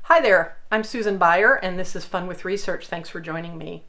Hi there, I'm Susan Beyer, and this is Fun with Research. Thanks for joining me.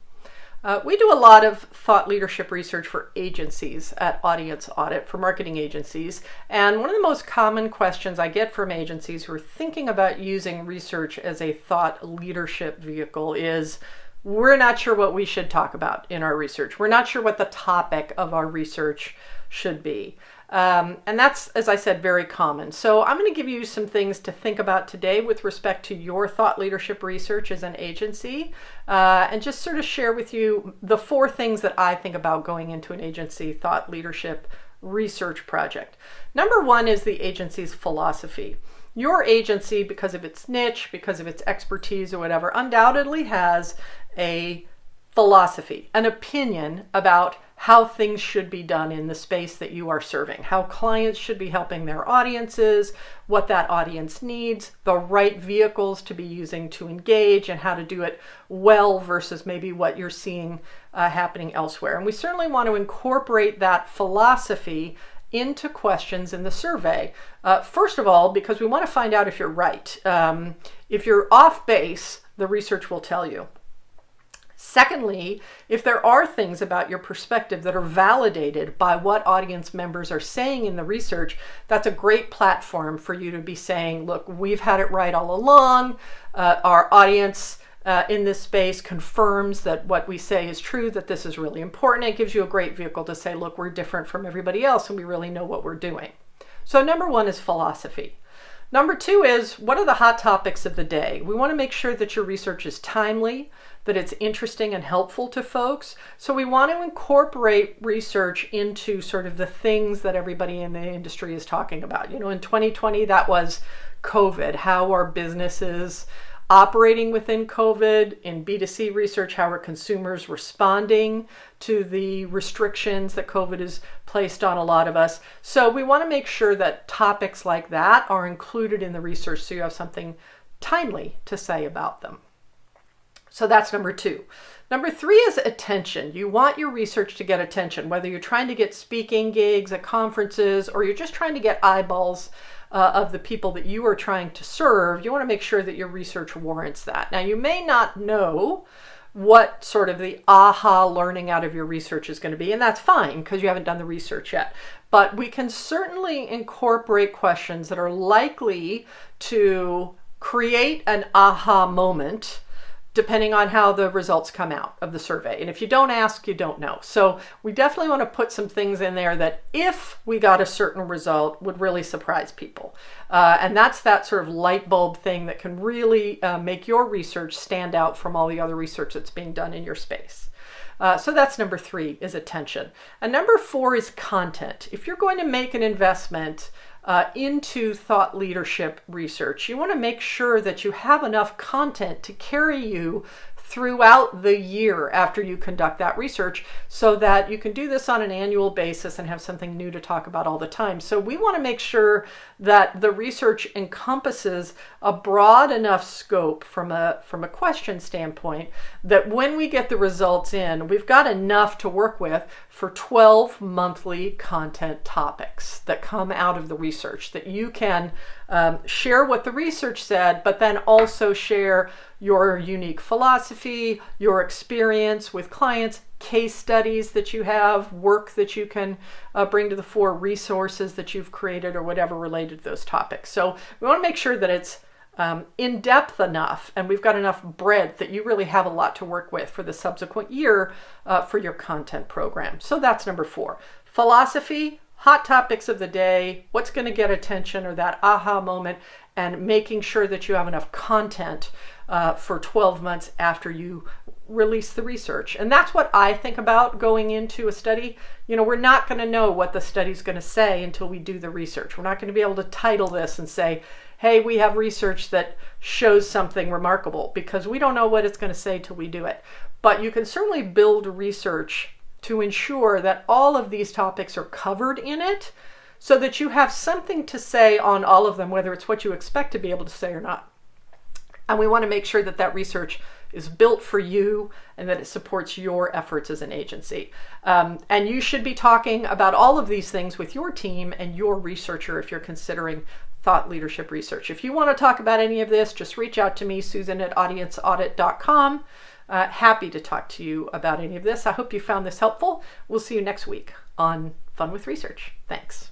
We do a lot of thought leadership research for agencies at Audience Audit, for marketing agencies. And one of the most common questions I get from agencies who are thinking about using research as a thought leadership vehicle is, we're not sure what we should talk about in our research. We're not sure what the topic of our research should be. And that's, as I said, very common. So I'm going to give you some things to think about today with respect to your thought leadership research as an agency, and just sort of share with you the 4 things that I think about going into an agency thought leadership research project. Number 1 is the agency's philosophy. Your agency, because of its niche, because of its expertise or whatever, undoubtedly has a philosophy, an opinion about how things should be done in the space that you are serving, how clients should be helping their audiences, what that audience needs, the right vehicles to be using to engage, and how to do it well versus maybe what you're seeing happening elsewhere. And we certainly want to incorporate that philosophy into questions in the survey. First of all, because we want to find out if you're right. If you're off base, the research will tell you. Secondly, if there are things about your perspective that are validated by what audience members are saying in the research, that's a great platform for you to be saying, look, we've had it right all along. Our audience in this space confirms that what we say is true, that this is really important. It gives you a great vehicle to say, look, we're different from everybody else and we really know what we're doing. So number 1 is philosophy. Number 2 is, what are the hot topics of the day? We want to make sure that your research is timely, that it's interesting and helpful to folks. So we want to incorporate research into sort of the things that everybody in the industry is talking about. You know, in 2020, that was COVID. How are businesses operating within COVID? In B2C research, how are consumers responding to the restrictions that COVID has placed on a lot of us? So we want to make sure that topics like that are included in the research so you have something timely to say about them. So that's number 2. Number 3 is attention. You want your research to get attention, whether you're trying to get speaking gigs at conferences or you're just trying to get eyeballs of the people that you are trying to serve. You want to make sure that your research warrants that. Now, you may not know what sort of the aha learning out of your research is going to be, and that's fine because you haven't done the research yet. But we can certainly incorporate questions that are likely to create an aha moment depending on how the results come out of the survey. And if you don't ask, you don't know. So we definitely want to put some things in there that if we got a certain result would really surprise people. And that's that sort of light bulb thing that can really make your research stand out from all the other research that's being done in your space. So that's number 3 is attention. And number 4 is content. If you're going to make an investment into thought leadership research, you want to make sure that you have enough content to carry you throughout the year after you conduct that research so that you can do this on an annual basis and have something new to talk about all the time. So we want to make sure that the research encompasses a broad enough scope from a question standpoint that when we get the results in, we've got enough to work with for 12 monthly content topics that come out of the research that you can share what the research said, but then also share your unique philosophy, your experience with clients, case studies that you have, work that you can bring to the fore, resources that you've created or whatever related to those topics. So we want to make sure that it's in depth enough and we've got enough breadth that you really have a lot to work with for the subsequent year for your content program. So that's number 4. Philosophy, hot topics of the day, what's going to get attention or that aha moment, and making sure that you have enough content for 12 months after you release the research. And that's what I think about going into a study. You know, we're not going to know what the study's going to say until we do the research. We're not going to be able to title this and say, hey, we have research that shows something remarkable, because we don't know what it's going to say till we do it. But you can certainly build research to ensure that all of these topics are covered in it so that you have something to say on all of them, whether it's what you expect to be able to say or not. And we want to make sure that that research is built for you and that it supports your efforts as an agency. And you should be talking about all of these things with your team and your researcher if you're considering thought leadership research. If you want to talk about any of this, just reach out to me, Susan at audienceaudit.com. Happy to talk to you about any of this. I hope you found this helpful. We'll see you next week on Fun with Research. Thanks.